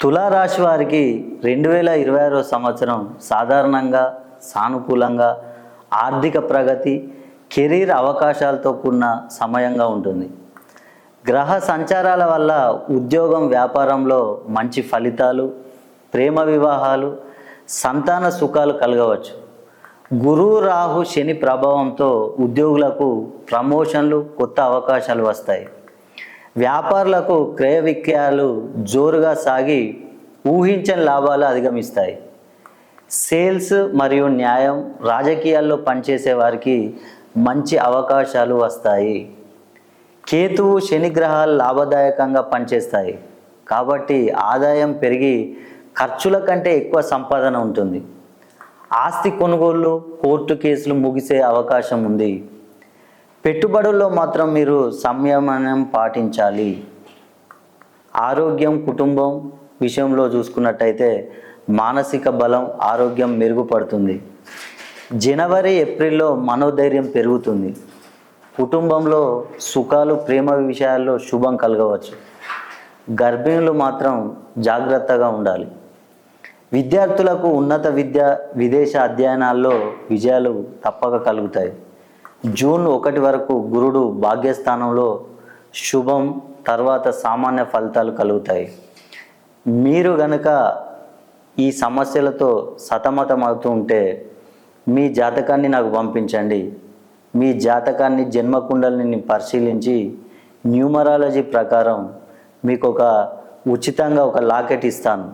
తులారాశి వారికి 2026 సంవత్సరం సాధారణంగా సానుకూలంగా ఆర్థిక ప్రగతి, కెరీర్ అవకాశాలతో కూడిన సమయంగా ఉంటుంది. గ్రహ సంచారాల వల్ల ఉద్యోగం, వ్యాపారంలో మంచి ఫలితాలు, ప్రేమ వివాహాలు, సంతాన సుఖాలు కలగవచ్చు. గురువు, రాహు, శని ప్రభావంతో ఉద్యోగులకు ప్రమోషన్లు, కొత్త అవకాశాలు వస్తాయి. వ్యాపారులకు క్రయ విక్రయాలు జోరుగా సాగి ఊహించని లాభాలు అధిగమిస్తాయి. సేల్స్ మరియు న్యాయం, రాజకీయాల్లో పనిచేసే వారికి మంచి అవకాశాలు వస్తాయి. కేతువు, శని గ్రహాలు లాభదాయకంగా పనిచేస్తాయి కాబట్టి ఆదాయం పెరిగి ఖర్చుల కంటే ఎక్కువ సంపాదన ఉంటుంది. ఆస్తి కొనుగోళ్ళు, కోర్టు కేసులు ముగిసే అవకాశం ఉంది. పెట్టుబడుల్లో మాత్రం మీరు సంయమనం పాటించాలి. ఆరోగ్యం, కుటుంబం విషయంలో చూసుకున్నట్టయితే మానసిక బలం, ఆరోగ్యం మెరుగుపడుతుంది. జనవరి, ఏప్రిల్లో మనోధైర్యం పెరుగుతుంది. కుటుంబంలో సుఖాలు, ప్రేమ విషయాల్లో శుభం కలగవచ్చు. గర్భిణులు మాత్రం జాగ్రత్తగా ఉండాలి. విద్యార్థులకు ఉన్నత విద్య, విదేశ అధ్యయనాల్లో విజయాలు తప్పక కలుగుతాయి. జూన్ 1 వరకు గురుడు భాగ్యస్థానంలో శుభం, తర్వాత సామాన్య ఫలితాలు కలుగుతాయి. మీరు గనక ఈ సమస్యలతో సతమతం అవుతూ ఉంటే మీ జాతకాన్ని నాకు పంపించండి. మీ జాతకాన్ని, జన్మకుండలిని పరిశీలించి న్యూమరాలజీ ప్రకారం మీకు ఉచితంగా ఒక లాకెట్ ఇస్తాను.